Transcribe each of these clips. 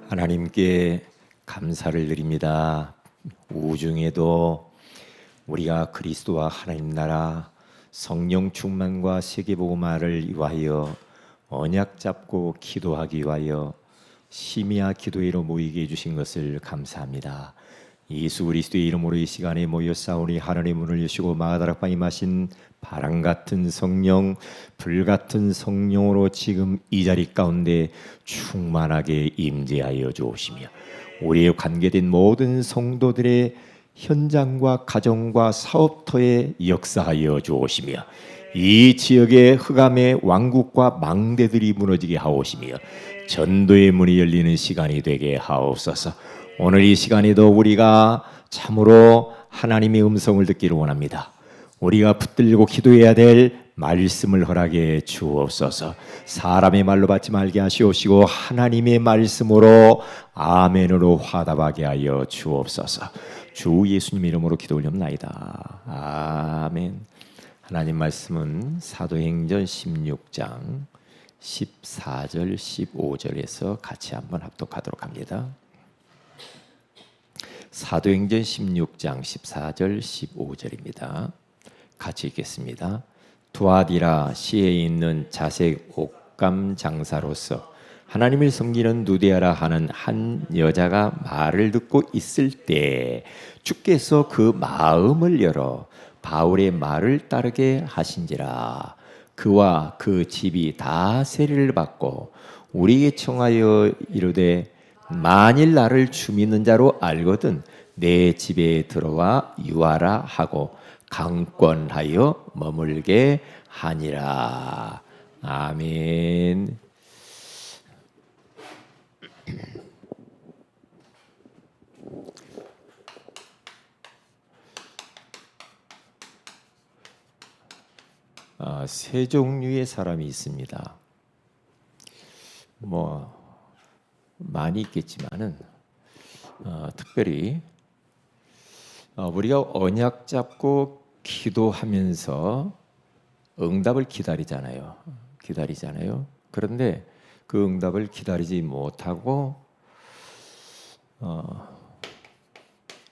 하나님께 감사를 드립니다. 우중에도 우리가 그리스도와 하나님 나라 성령 충만과 세계복음화를 위하여 언약 잡고 기도하기 위하여 심야 기도회로 모이게 해주신 것을 감사합니다. 예수 그리스도의 이름으로 이 시간에 모여 싸우니 하나님의 문을 여시고 마가다락방에 임하신 바람같은 성령, 불같은 성령으로 지금 이 자리 가운데 충만하게 임재하여 주시며 우리의 관계된 모든 성도들의 현장과 가정과 사업터에 역사하여 주시며 이 지역의 흑암의 왕국과 망대들이 무너지게 하옵시며 전도의 문이 열리는 시간이 되게 하옵소서. 오늘 이 시간에도 우리가 참으로 하나님의 음성을 듣기를 원합니다. 우리가 붙들고 기도해야 될 말씀을 허락해 주옵소서. 사람의 말로 받지 말게 하시옵시고 하나님의 말씀으로 아멘으로 화답하게 하여 주옵소서. 주 예수님 이름으로 기도 올려옵나이다. 아멘. 하나님 말씀은 사도행전 16장 14절 15절에서 같이 한번 합독하도록 합니다. 사도행전 16장 14절 15절입니다. 같이 읽겠습니다. 두아디라 시에 있는 자색 옷감 장사로서 하나님을 섬기는 누디아라 하는 한 여자가 말을 듣고 있을 때 주께서 그 마음을 열어 바울의 말을 따르게 하신지라. 그와 그 집이 다 세례를 받고 우리에게 청하여 이르되 만일 나를 주 믿는 자로 알거든 내 집에 들어와 유하라 하고 강권하여 머물게 하니라. 아멘. 세 종류의 사람이 있습니다. 많이 있겠지만은 특별히 우리가 언약 잡고 기도하면서 응답을 기다리잖아요. 그런데 그 응답을 기다리지 못하고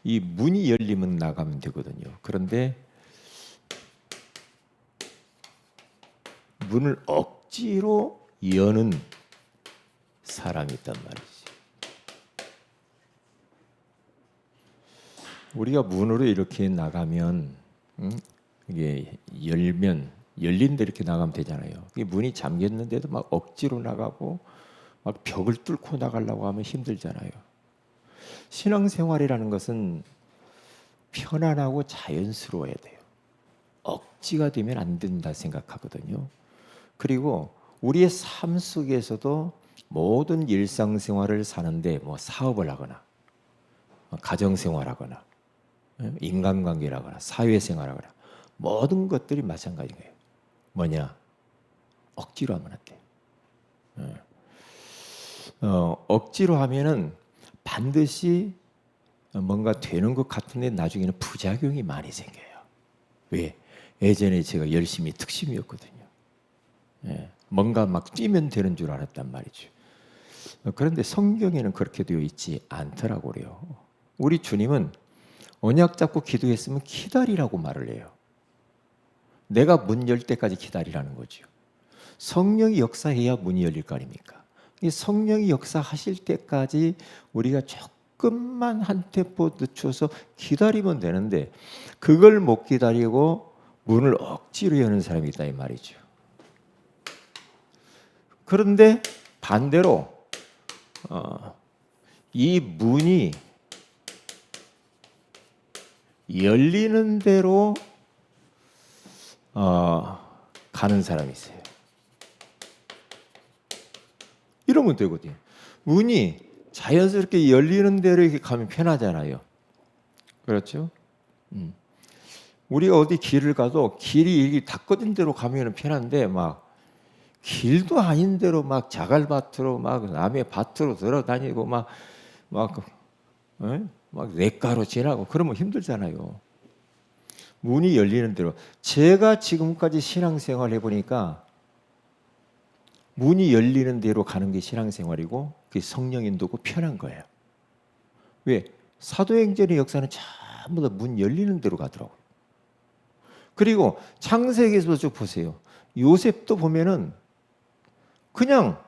이 문이 열리면 나가면 되거든요. 그런데 문을 억지로 여는 사람이 있단 말이지. 우리가 문으로 이렇게 나가면 이게 열린 데 이렇게 나가면 되잖아요. 이게 문이 잠겼는데도 막 억지로 나가고 막 벽을 뚫고 나가려고 하면 힘들잖아요. 신앙생활이라는 것은 편안하고 자연스러워야 돼요. 억지가 되면 안 된다 생각하거든요. 그리고 우리의 삶 속에서도 모든 일상생활을 사는데 사업을 하거나 가정생활하거나 인간관계라거나 사회생활하거나 모든 것들이 마찬가지예요. 뭐냐? 억지로 하면 안 돼요. 억지로 하면은 반드시 뭔가 되는 것 같은데 나중에는 부작용이 많이 생겨요. 왜? 예전에 제가 열심히 특심이었거든요. 뭔가 막 뛰면 되는 줄 알았단 말이죠. 그런데 성경에는 그렇게 되어 있지 않더라고 그래요. 우리 주님은 언약 잡고 기도했으면 기다리라고 말을 해요. 내가 문 열 때까지 기다리라는 거죠. 성령이 역사해야 문이 열릴 거 아닙니까? 이 성령이 역사하실 때까지 우리가 조금만 한 템포 늦춰서 기다리면 되는데 그걸 못 기다리고 문을 억지로 여는 사람이 있다 이 말이죠. 그런데 반대로 이 문이 열리는 대로 가는 사람이 있어요. 이러면 되거든요. 문이 자연스럽게 열리는 대로 이렇게 가면 편하잖아요. 그렇죠? 우리가 어디 길을 가도 길이 닫혀진 대로 가면 편한데 길도 아닌 대로 자갈밭으로 남의 밭으로 들어다니고 냇가로 지나고 그러면 힘들잖아요. 문이 열리는 대로. 제가 지금까지 신앙생활 해보니까 문이 열리는 대로 가는 게 신앙생활이고 그 성령 인도고 편한 거예요. 왜? 사도행전의 역사는 전부 다 문 열리는 대로 가더라고요. 그리고 창세기에서 쭉 보세요. 요셉도 보면은 그냥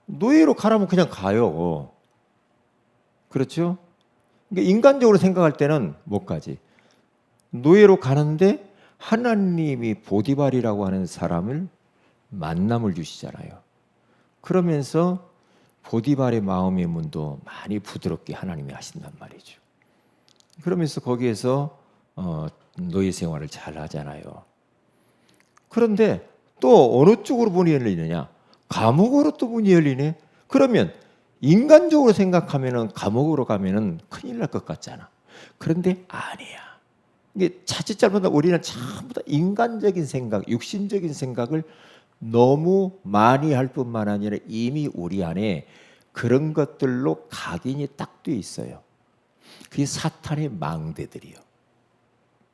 노예로 가라면 그냥 가요. 그렇죠? 그러니까 인간적으로 생각할 때는 못 가지. 노예로 가는데 하나님이 보디발이라고 하는 사람을 만남을 주시잖아요. 그러면서 보디발의 마음의 문도 많이 부드럽게 하나님이 하신단 말이죠. 그러면서 거기에서 노예 생활을 잘 하잖아요. 그런데 또 어느 쪽으로 문이 열리느냐? 감옥으로 또 문이 열리네. 그러면 인간적으로 생각하면은 감옥으로 가면은 큰일 날 것 같잖아. 그런데 아니야. 이게 자칫 잘못하면 우리는 전부 다 인간적인 생각, 육신적인 생각을 너무 많이 할 뿐만 아니라 이미 우리 안에 그런 것들로 각인이 딱 돼 있어요. 그게 사탄의 망대들이요.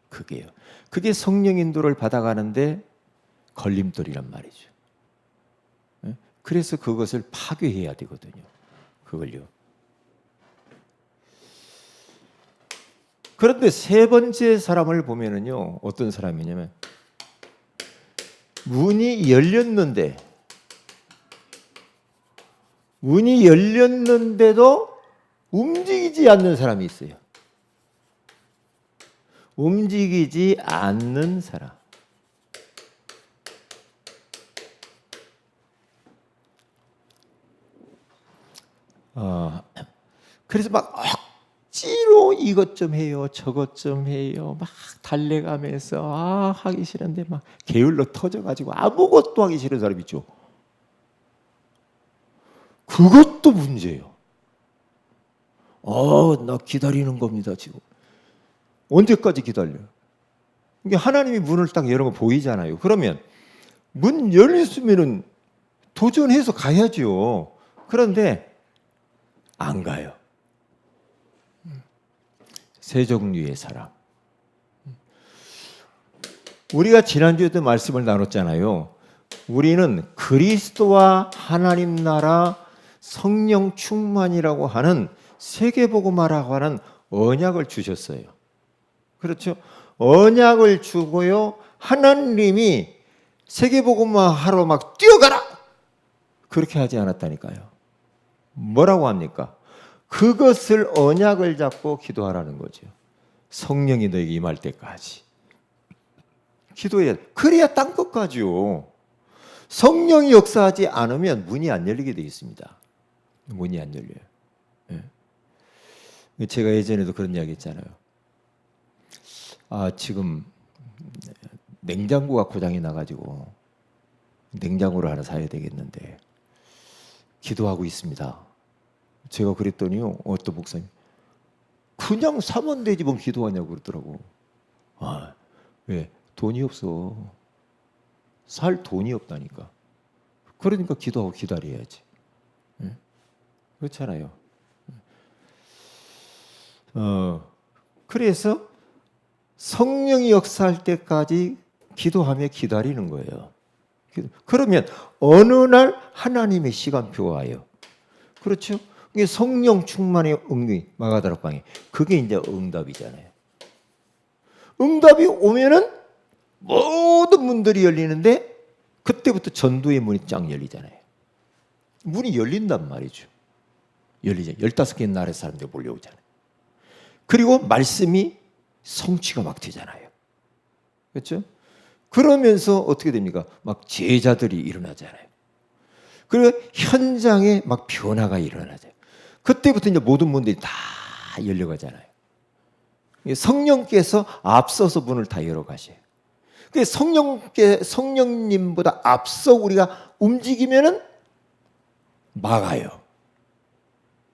그게 성령 인도를 받아가는데 걸림돌이란 말이죠. 그래서 그것을 파괴해야 되거든요. 그걸요. 그런데 세 번째 사람을 보면은요, 어떤 사람이냐면 문이 열렸는데도 움직이지 않는 사람이 있어요. 움직이지 않는 사람. 그래서 막 억지로 이것 좀 해요, 저것 좀 해요, 막 달래가면서 하기 싫은데 막 게을러 터져가지고 아무것도 하기 싫은 사람 있죠. 그것도 문제예요. 나 기다리는 겁니다, 지금. 언제까지 기다려요? 이게 하나님이 문을 딱 열은 거 보이잖아요. 그러면 문 열렸으면은 도전해서 가야죠. 그런데 안 가요. 세 종류의 사람. 우리가 지난주에도 말씀을 나눴잖아요. 우리는 그리스도와 하나님 나라 성령 충만이라고 하는 세계복음화라고 하는 언약을 주셨어요. 그렇죠? 언약을 주고요. 하나님이 세계복음화 하러 막 뛰어가라! 그렇게 하지 않았다니까요. 뭐라고 합니까? 그것을 언약을 잡고 기도하라는 거죠. 성령이 너에게 임할 때까지. 기도해야 돼. 그래야 딴 것까지요. 성령이 역사하지 않으면 문이 안 열리게 되어 있습니다. 문이 안 열려요. 예. 제가 예전에도 그런 이야기 했잖아요. 지금 냉장고가 고장이 나가지고 냉장고를 하나 사야 되겠는데 기도하고 있습니다. 제가 그랬더니요, 어떤 목사님 그냥 사면 되지 뭐 기도하냐고 그러더라고. 왜? 돈이 없어. 살 돈이 없다니까. 그러니까 기도하고 기다려야지. 그렇잖아요. 그래서 성령이 역사할 때까지 기도하며 기다리는 거예요. 그러면 어느 날 하나님의 시간표가 와요. 그렇죠? 이게 성령 충만의 응답이 마가다락 방에 그게 이제 응답이잖아요. 응답이 오면은 모든 문들이 열리는데 그때부터 전도의 문이 쫙 열리잖아요. 문이 열린단 말이죠. 열리죠. 15개의 나라의 사람들이 몰려오잖아요. 그리고 말씀이 성취가 막 되잖아요. 그렇죠? 그러면서 어떻게 됩니까? 막 제자들이 일어나잖아요. 그리고 현장에 막 변화가 일어나죠. 그때부터 이제 모든 문들이 다 열려가잖아요. 성령께서 앞서서 문을 다 열어가셔요. 성령님보다 앞서 우리가 움직이면은 막아요.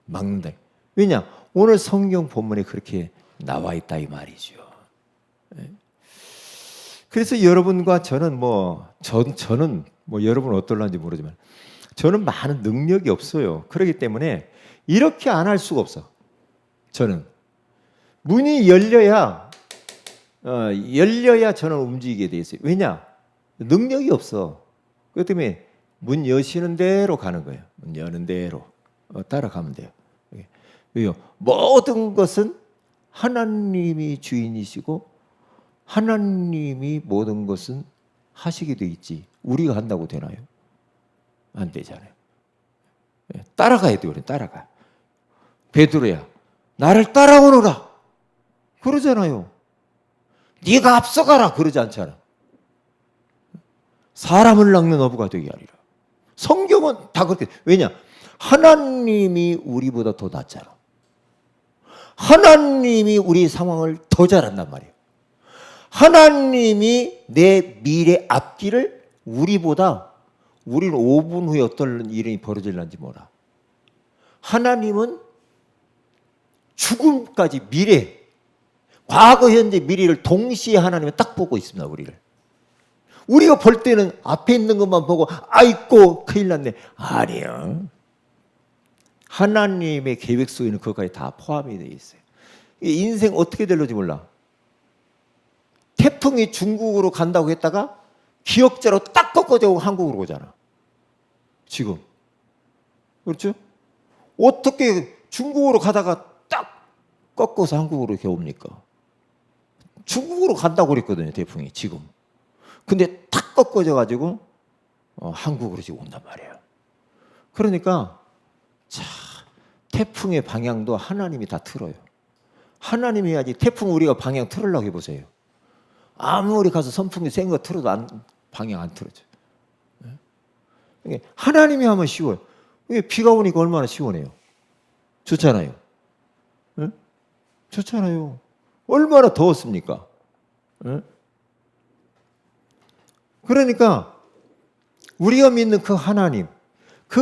막는다. 왜냐? 오늘 성경 본문에 그렇게 나와 있다 이 말이죠. 그래서 여러분과 저는 저는 여러분 어떨런지 모르지만 저는 많은 능력이 없어요. 그렇기 때문에 이렇게 안 할 수가 없어. 저는 문이 열려야 저는 움직이게 돼 있어요. 왜냐? 능력이 없어. 그렇기 때문에 문 여시는 대로 가는 거예요. 여는 대로 따라가면 돼요. 왜요? 모든 것은 하나님이 주인이시고 하나님이 모든 것은 하시게 돼 있지. 우리가 한다고 되나요? 안 되잖아요. 따라가야 돼요. 우리 따라가. 베드로야, 나를 따라오너라. 그러잖아요. 네가 앞서가라. 그러지 않잖아. 사람을 낚는 어부가 되게 하리라. 성경은 다 그렇게. 왜냐? 하나님이 우리보다 더 낫잖아. 하나님이 우리 상황을 더 잘 안단 말이에요. 하나님이 내 미래 앞길을 우리는 5분 후에 어떤 일이 벌어질는지 몰라. 하나님은 죽음까지 미래, 과거, 현재, 미래를 동시에 하나님은 딱 보고 있습니다. 우리가 볼 때는 앞에 있는 것만 보고 아이고 큰일 났네. 아니요. 하나님의 계획 속에는 그것까지 다 포함이 되어 있어요. 인생 어떻게 될지 몰라. 태풍이 중국으로 간다고 했다가 기역자로 딱 꺾어져 한국으로 오잖아. 지금. 그렇죠? 어떻게 중국으로 가다가 딱 꺾어서 한국으로 이렇게 옵니까? 중국으로 간다고 그랬거든요. 태풍이 지금. 근데 탁 꺾어져 가지고 한국으로 지금 온단 말이에요. 그러니까 태풍의 방향도 하나님이 다 틀어요. 하나님이 해야지. 태풍 우리가 방향 틀으려고 해보세요. 아무리 가서 선풍기 센 거 틀어도 방향 안 틀어져요. 하나님이 하면 쉬워요. 비가 오니까 얼마나 시원해요. 좋잖아요. 좋잖아요. 얼마나 더웠습니까? 그러니까 우리가 믿는 그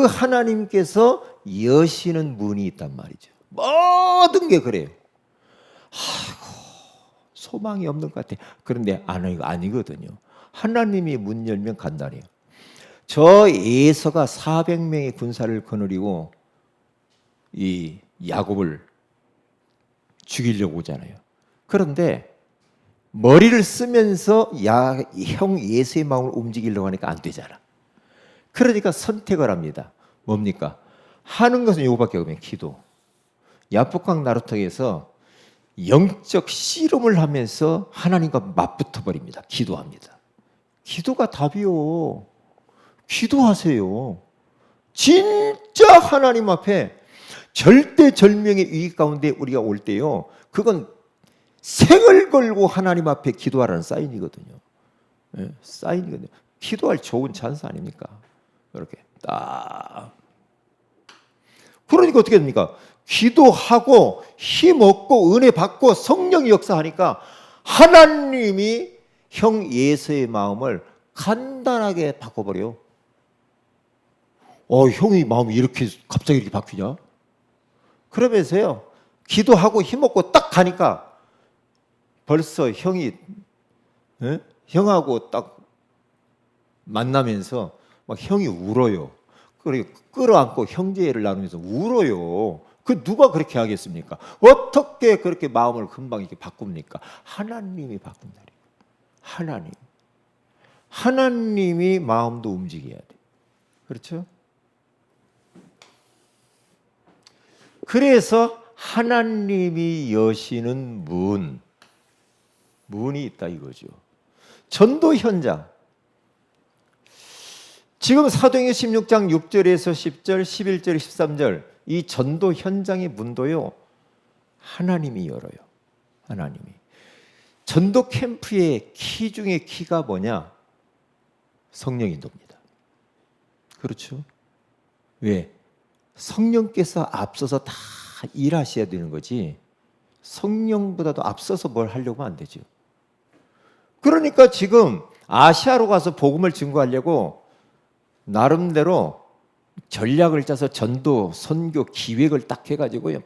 하나님께서 여시는 문이 있단 말이죠. 모든 게 그래요. 아이고, 소망이 없는 것 같아. 그런데 아니거든요. 하나님이 문 열면 간다네요. 저 에서가 400명의 군사를 거느리고 이 야곱을 죽이려고 오잖아요. 그런데 머리를 쓰면서 형 예수의 마음을 움직이려고 하니까 안 되잖아. 그러니까 선택을 합니다. 뭡니까? 하는 것은 이거밖에 없어요. 기도. 야복강 나루터에서 영적 씨름을 하면서 하나님과 맞붙어 버립니다. 기도합니다. 기도가 답이요. 기도하세요. 진짜 하나님 앞에 절대절명의 위기 가운데 우리가 올 때요. 그건 생을 걸고 하나님 앞에 기도하라는 사인이거든요. 네, 사인이거든요. 기도할 좋은 찬스 아닙니까? 이렇게 딱. 그러니까 어떻게 됩니까? 기도하고 힘 얻고 은혜 받고 성령이 역사하니까 하나님이 형 예수의 마음을 간단하게 바꿔버려요. 형의 마음이 이렇게 갑자기 이렇게 바뀌냐? 그러면서요, 기도하고 힘 얻고 딱 가니까 벌써 형하고 딱 만나면서 막 형이 울어요. 그리고 끌어안고 형제를 나누면서 울어요. 그 누가 그렇게 하겠습니까? 어떻게 그렇게 마음을 금방 이렇게 바꿉니까? 하나님이 바꾼다니까. 하나님이 마음도 움직여야 돼. 그렇죠? 그래서 하나님이 여시는 문이 있다 이거죠. 전도 현장. 지금 사도행전 16장 6절에서 10절, 11절, 13절 이 전도 현장의 문도요. 하나님이 열어요. 하나님이. 전도 캠프의 키 중에 키가 뭐냐? 성령 인도입니다. 그렇죠? 왜? 성령께서 앞서서 다 일하셔야 되는 거지 성령보다도 앞서서 뭘 하려고 하면 안 되죠. 그러니까 지금 아시아로 가서 복음을 증거하려고 나름대로 전략을 짜서 전도 선교 기획을 딱 해가지고 막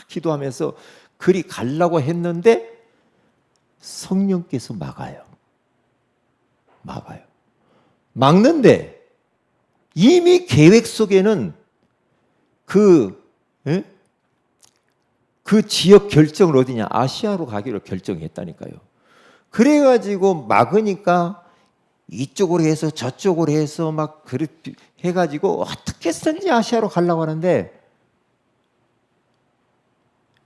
기도하면서 그리 가려고 했는데 성령께서 막는데 이미 계획 속에는 그 지역 결정을 어디냐? 아시아로 가기로 결정했다니까요. 그래가지고 막으니까 이쪽으로 해서 저쪽으로 해서 막 그렇게 해가지고 어떻게 해서든지 아시아로 가려고 하는데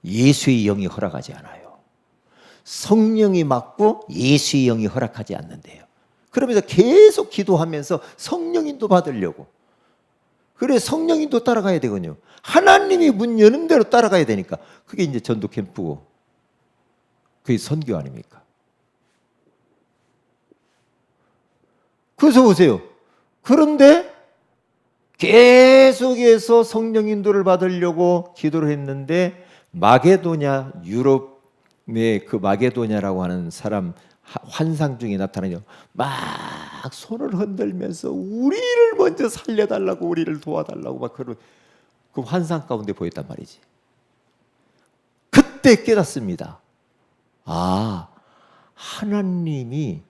예수의 영이 허락하지 않아요. 성령이 맡고 예수의 영이 허락하지 않는데요. 그러면서 계속 기도하면서 성령인도 받으려고. 그래 성령인도 따라가야 되거든요. 하나님이 문 여는 대로 따라가야 되니까. 그게 이제 전도 캠프고 그게 선교 아닙니까? 그래서 보세요. 그런데 계속해서 성령 인도를 받으려고 기도를 했는데 마게도냐, 유럽의 그 마게도냐라고 하는 사람 환상 중에 나타나요. 막 손을 흔들면서 우리를 먼저 살려달라고, 우리를 도와달라고 막 그런 그 환상 가운데 보였단 말이지. 그때 깨닫습니다. 아, 하나님이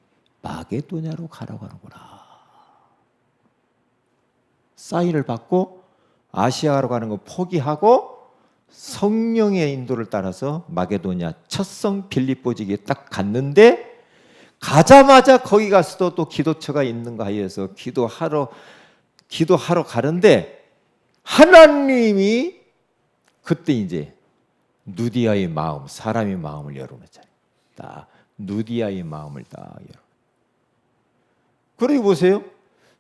마게도냐로 가라고 하는구나. 사인을 받고 아시아로 가는 거 포기하고 성령의 인도를 따라서 마게도냐 첫성 빌립보지기에 딱 갔는데 가자마자 거기 가서도 또 기도처가 있는가 해서 기도하러 가는데 하나님이 그때 이제 누디아의 마음, 사람의 마음을 열어놓잖아요. 딱 누디아의 마음을 딱 열어. 그러고 보세요.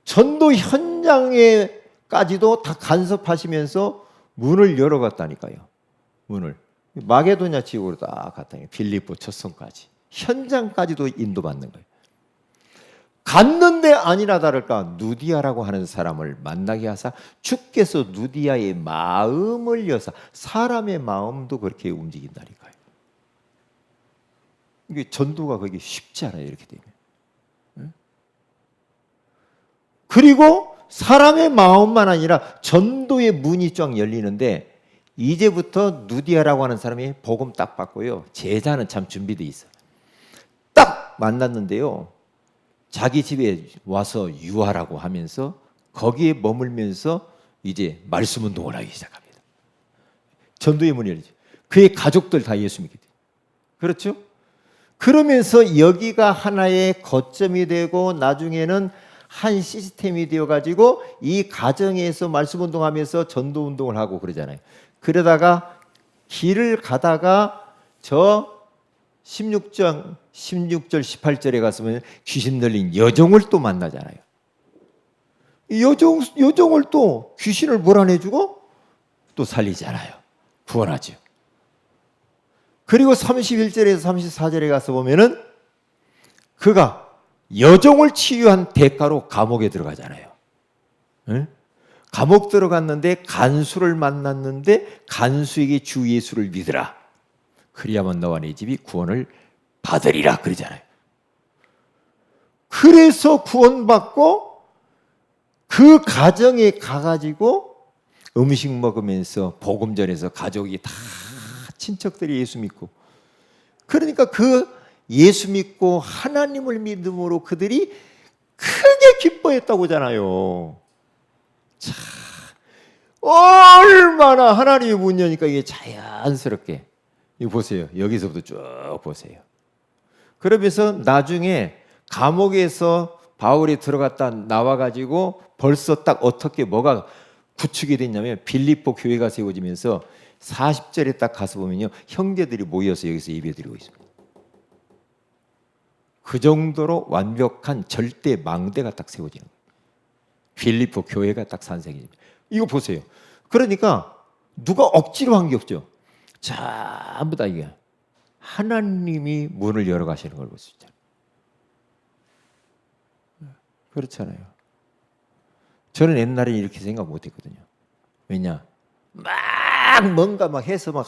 전도 현장에까지도 다 간섭하시면서 문을 열어갔다니까요. 문을 마게도냐 지역으로 딱 갔다니 빌립보 첫성까지 현장까지도 인도받는 거예요. 갔는데 아니나 다를까 누디아라고 하는 사람을 만나게 하사 주께서 누디아의 마음을 여사 사람의 마음도 그렇게 움직인다니까요. 이게 전도가 그게 쉽지 않아요. 이렇게 되면. 그리고 사람의 마음만 아니라 전도의 문이 쫙 열리는데 이제부터 누디아라고 하는 사람이 복음 딱 받고요. 제자는 참 준비되어 있어요. 딱 만났는데요. 자기 집에 와서 유하라고 하면서 거기에 머물면서 이제 말씀 운동을 하기 시작합니다. 전도의 문이 열리죠. 그의 가족들 다 예수 믿게 돼요. 그렇죠? 그러면서 여기가 하나의 거점이 되고 나중에는 한 시스템이 되어가지고 이 가정에서 말씀 운동하면서 전도 운동을 하고 그러잖아요. 그러다가 길을 가다가 저 16절 18절에 가서면 귀신 들린 여종을 또 만나잖아요. 여종을 또 귀신을 몰아내주고 또 살리잖아요. 구원하죠. 그리고 31절에서 34절에 가서 보면은 그가 여종을 치유한 대가로 감옥에 들어가잖아요. 응? 감옥 들어갔는데 간수를 만났는데 간수에게 주 예수를 믿으라. 그리하면 너와 네 집이 구원을 받으리라 그러잖아요. 그래서 구원받고 그 가정에 가가지고 음식 먹으면서 복음 전해서 가족이 다 친척들이 예수 믿고 그러니까 그 예수 믿고 하나님을 믿음으로 그들이 크게 기뻐했다고 하잖아요. 참 얼마나 하나님의 문 여니까 이게 자연스럽게 이거 보세요. 여기서부터 쭉 보세요. 그러면서 나중에 감옥에서 바울이 들어갔다 나와가지고 벌써 딱 어떻게 뭐가 구축이 됐냐면 빌립보 교회가 세워지면서 40절에 딱 가서 보면요. 형제들이 모여서 여기서 예배드리고 있습니다. 그 정도로 완벽한 절대 망대가 딱 세워지는 거예요. 빌립보 교회가 딱 산생입니다. 이거 보세요. 그러니까 누가 억지로 한 게 없죠. 전부 다 이게 하나님이 문을 열어 가시는 걸 볼 수 있잖아요. 그렇잖아요. 저는 옛날에 이렇게 생각 못 했거든요. 왜냐? 막 뭔가 막 해서 막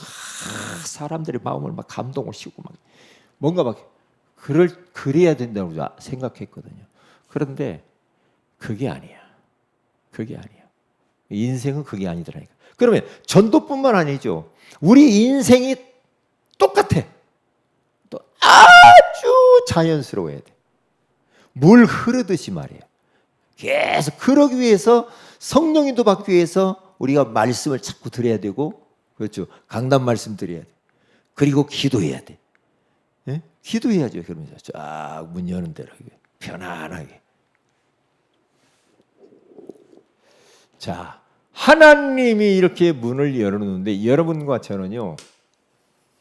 사람들의 마음을 막 감동을 씌우고 막 뭔가 막 그래야 된다고 생각했거든요. 그런데 그게 아니야. 그게 아니야. 인생은 그게 아니더라니까. 그러면 전도뿐만 아니죠. 우리 인생이 똑같아. 또 아주 자연스러워야 돼. 물 흐르듯이 말이에요. 계속 그러기 위해서 성령인도 받기 위해서 우리가 말씀을 자꾸 드려야 되고 그렇죠. 강단 말씀 드려야 돼. 그리고 기도해야 돼. 예? 기도해야죠. 그러면서 쫙 문 여는 대로 편안하게 자, 하나님이 이렇게 문을 열어놓는데 여러분과 저는요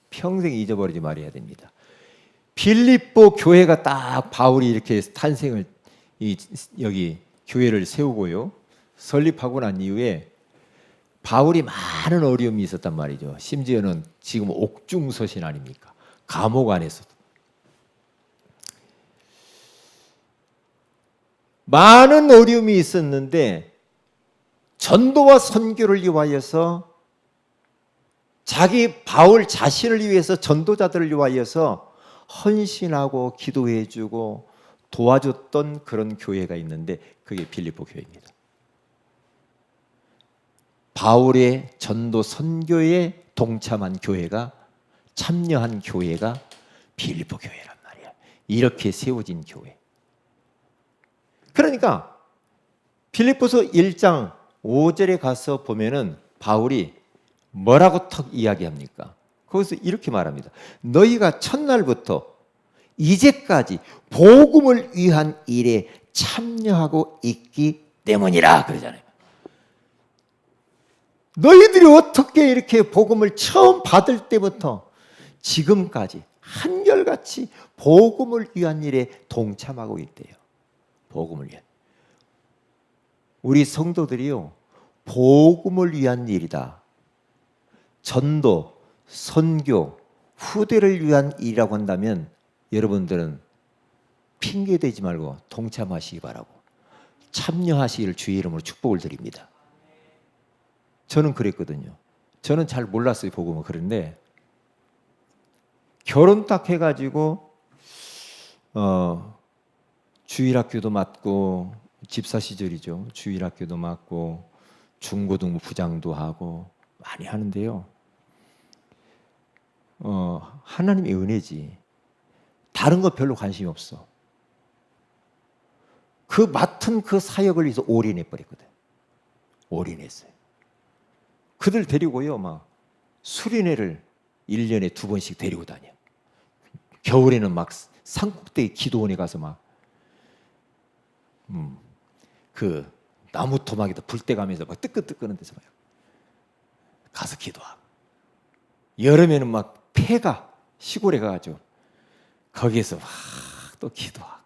평생 잊어버리지 말아야 됩니다. 빌립보 교회가 딱 바울이 이렇게 탄생을 여기 교회를 세우고요 설립하고 난 이후에 바울이 많은 어려움이 있었단 말이죠. 심지어는 지금 옥중서신 아닙니까? 감옥 안에서도 많은 어려움이 있었는데 전도와 선교를 위하여서 자기 바울 자신을 위해서 전도자들을 위하여서 헌신하고 기도해주고 도와줬던 그런 교회가 있는데 그게 빌립보 교회입니다. 바울의 전도 선교에 동참한 교회가 참여한 교회가 빌립보 교회란 말이야. 이렇게 세워진 교회. 그러니까 빌립보서 1장 5절에 가서 보면은 바울이 뭐라고 턱 이야기합니까? 거기서 이렇게 말합니다. 너희가 첫날부터 이제까지 복음을 위한 일에 참여하고 있기 때문이라 그러잖아요. 너희들이 어떻게 이렇게 복음을 처음 받을 때부터 지금까지 한결같이 복음을 위한 일에 동참하고 있대요. 복음을 위한. 우리 성도들이요, 복음을 위한 일이다. 전도, 선교, 후대를 위한 일이라고 한다면 여러분들은 핑계대지 말고 동참하시기 바라고 참여하시기를 주의 이름으로 축복을 드립니다. 저는 그랬거든요. 저는 잘 몰랐어요, 복음은. 그런데 결혼 딱 해가지고 주일학교도 맡고 집사 시절이죠. 주일학교도 맡고 중고등부 부장도 하고 많이 하는데요. 하나님의 은혜지. 다른 거 별로 관심이 없어. 그 맡은 그 사역을 위해서 올인해 버렸거든. 올인했어요. 그들 데리고요, 막 수련회를 1년에 2번씩 데리고 다녀. 겨울에는 막 산꼭대기 기도원에 가서 막 그 나무 토막에다 불 떼가면서 막 뜨끈뜨끈한 데서 막 가서 기도하고, 여름에는 막 폐가 시골에 가가지고 거기에서 막 또 기도하고.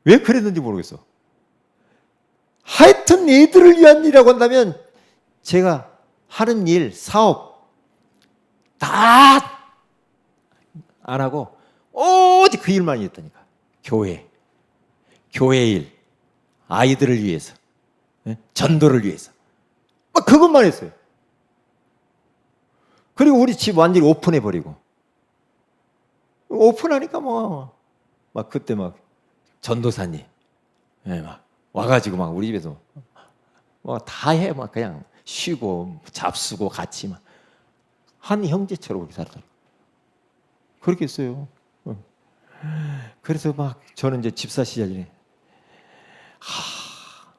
왜 그랬는지 모르겠어. 하여튼 얘들을 위한 일이라고 한다면 제가 하는 일, 사업 다 안 하고 오직 그 일만 했다니까. 교회 일, 아이들을 위해서, 전도를 위해서 막 그것만 했어요. 그리고 우리 집 완전히 오픈해버리고, 오픈하니까 뭐 막 그때 막 전도사님 막 와가지고 막 우리 집에서 뭐 다 해. 막 그냥 쉬고 잡수고 같이 막 한 형제처럼 그렇게 살더라고요. 그렇게 했어요. 그래서 막 저는 이제 집사 시절에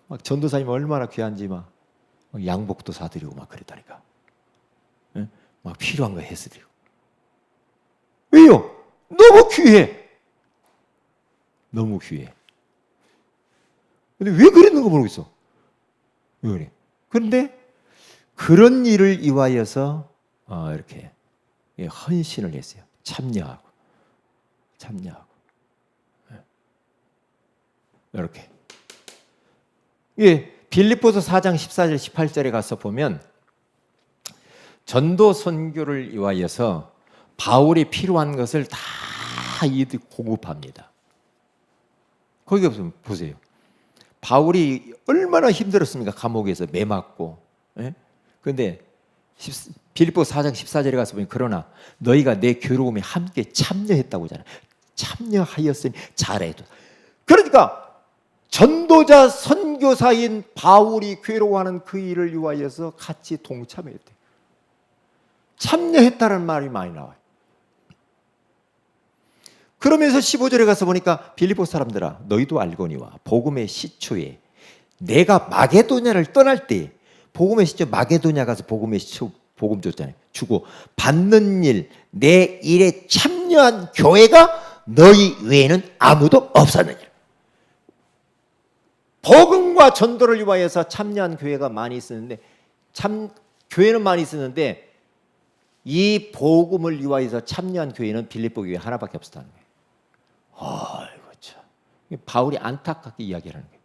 막 전도사님 얼마나 귀한지 막 양복도 사드리고 막 그랬다니까. 막 필요한 거 해드리고. 왜요? 너무 귀해. 너무 귀해. 근데 왜 그랬는가 모르겠어. 왜 그래? 그런데 그런 일을 위하여서 이렇게 헌신을 했어요. 참여하고. 이렇게. 빌립보서 4장 14절 18절에 가서 보면 전도 선교를 위하여서 바울이 필요한 것을 다 이들 공급합니다. 거기 보세요. 바울이 얼마나 힘들었습니까? 감옥에서 매 맞고. 그런데 빌립보서 4장 14절에 가서 보면 그러나 너희가 내 괴로움에 함께 참여했다고 하잖아요. 참여하였으니 잘해도. 그러니까 전도자 선교사인 바울이 괴로워하는 그 일을 위하여서 같이 동참했대. 참여했다는 말이 많이 나와요. 그러면서 15절에 가서 보니까 빌립보 사람들아 너희도 알거니와 복음의 시초에 내가 마게도냐를 떠날 때 복음의 시초 마게도냐 가서 복음의 시초 복음 줬잖아요. 주고 받는 일 내 일에 참여한 교회가 너희 외에는 아무도 없었느니라. 복음과 전도를 위하여서 참여한 교회가 많이 있었는데, 교회는 많이 있었는데 이 복음을 위하여서 참여한 교회는 빌립보 교회 하나밖에 없었다는 거예요. 아이고 참, 바울이 안타깝게 이야기하는 거예요.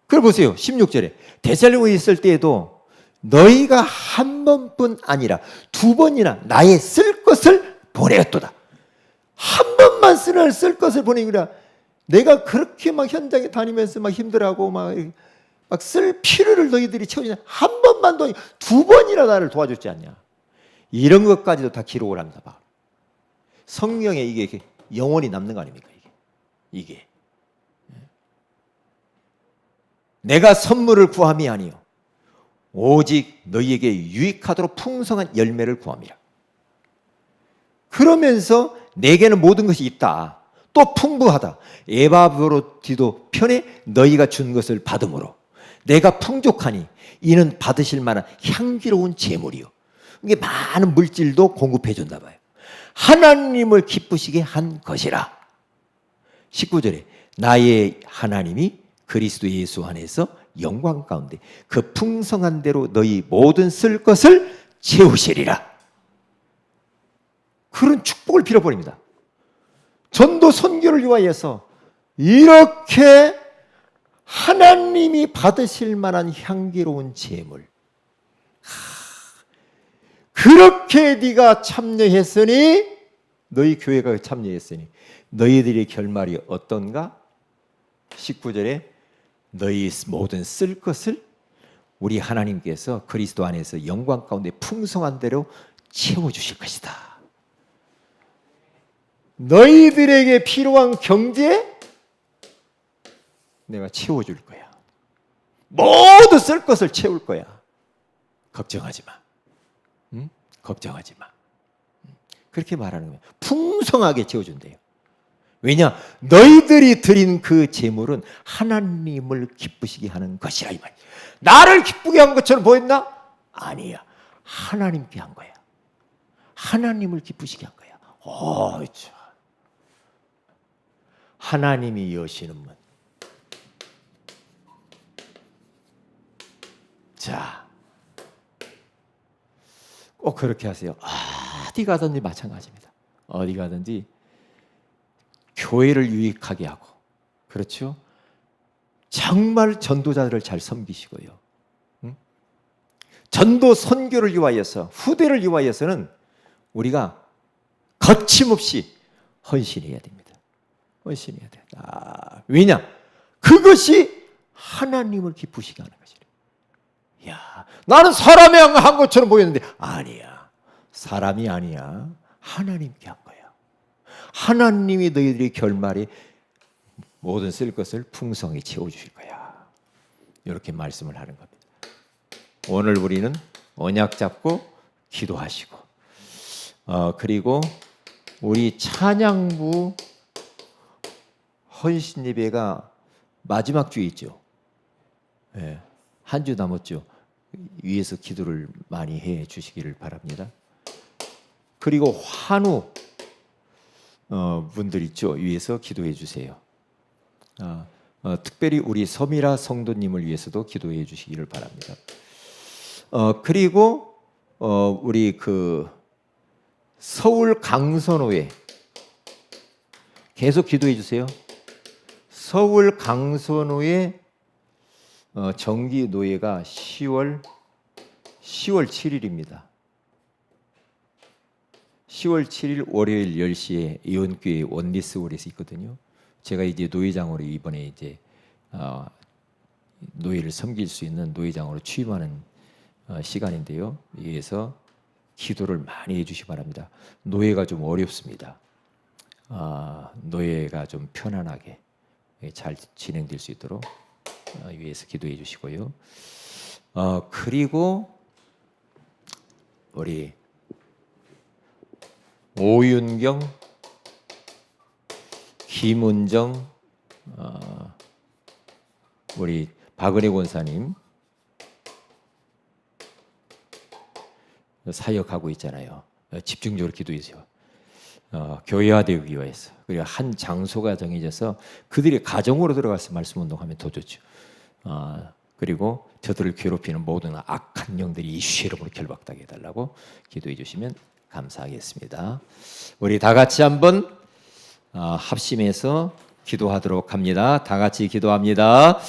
그걸 보세요. 16절에 데살로니가에 있을 때에도 너희가 한 번뿐 아니라 두 번이나 나의 쓸 것을 보내었도다. 한 번만 쓸 것을 보내기라. 내가 그렇게 막 현장에 다니면서 막 힘들어하고 막 쓸 필요를 너희들이 채우냐. 한 번만 두 번이나 나를 도와줬지 않냐. 이런 것까지도 다 기록을 합니다. 바울. 성경에 이게 영원히 남는 거 아닙니까? 이게 내가 선물을 구함이 아니요 오직 너희에게 유익하도록 풍성한 열매를 구함이라. 그러면서 내게는 모든 것이 있다. 또 풍부하다. 에바브로디도 편에 너희가 준 것을 받음으로 내가 풍족하니 이는 받으실 만한 향기로운 제물이요. 이게 많은 물질도 공급해 줬나 봐요. 하나님을 기쁘시게 한 것이라. 19절에 나의 하나님이 그리스도 예수 안에서 영광 가운데 그 풍성한 대로 너희 모든 쓸 것을 채우시리라. 그런 축복을 빌어버립니다. 전도 선교를 위하여서 이렇게 하나님이 받으실 만한 향기로운 제물, 그렇게 네가 참여했으니, 너희 교회가 참여했으니 너희들의 결말이 어떤가? 19절에 너희 모든 쓸 것을 우리 하나님께서 그리스도 안에서 영광 가운데 풍성한 대로 채워주실 것이다. 너희들에게 필요한 경제 내가 채워줄 거야. 모두 쓸 것을 채울 거야. 걱정하지 마. 응? 걱정하지 마. 그렇게 말하는 거예요. 풍성하게 채워준대요. 왜냐? 너희들이 드린 그 제물은 하나님을 기쁘시게 하는 것이라 이 말이야. 나를 기쁘게 한 것처럼 보였나? 아니야. 하나님께 한 거야. 하나님을 기쁘시게 한 거야. 참. 하나님이 여시는 문. 자, 꼭 그렇게 하세요. 어디 가든지 마찬가지입니다. 어디 가든지 교회를 유익하게 하고, 그렇죠? 정말 전도자들을 잘 섬기시고요. 전도 선교를 위하여서, 후대를 위하여서는 우리가 거침없이 헌신해야 됩니다. 헌신해야 돼. 왜냐? 그것이 하나님을 기쁘시게 하는 것이래. 야, 나는 사람이 한 것처럼 보였는데 아니야. 사람이 아니야. 하나님께 한 거야. 하나님이 너희들의 결말에 모든 쓸 것을 풍성히 채워주실 거야. 이렇게 말씀을 하는 겁니다. 오늘 우리는 언약 잡고 기도하시고, 그리고 우리 찬양부 헌신 예배가 마지막 주에 있죠. 네, 한 주 남았죠. 위에서 기도를 많이 해 주시기를 바랍니다. 그리고 환우 분들 있죠. 위에서 기도해 주세요. 특별히 우리 서미라 성도님을 위해서도 기도해 주시기를 바랍니다. 그리고 우리 그 서울 강선호에 계속 기도해 주세요. 서울 강선호에 정기 노예가 10월 7일입니다. 10월 7일 월요일 10시에 이온교회 원리스홀에서 있거든요. 제가 이제 노회장으로 이번에 이제 노예를 섬길 수 있는 노회장으로 취임하는 시간인데요. 여기에서 기도를 많이 해주시기 바랍니다. 노예가 좀 어렵습니다. 노예가 좀 편안하게 잘 진행될 수 있도록 위해서 기도해 주시고요. 그리고 우리 오윤경, 김은정, 우리 박은혜 권사님 사역하고 있잖아요. 집중적으로 기도해 주세요. 교회화되기 위해서, 그리고 한 장소가 정해져서 그들이 가정으로 들어가서 말씀 운동하면 더 좋죠. 그리고 저들을 괴롭히는 모든 악한 영들이 예수의 이름으로 결박당해 달라고 기도해 주시면 감사하겠습니다. 우리 다 같이 한번 합심해서 기도하도록 합니다. 다 같이 기도합니다.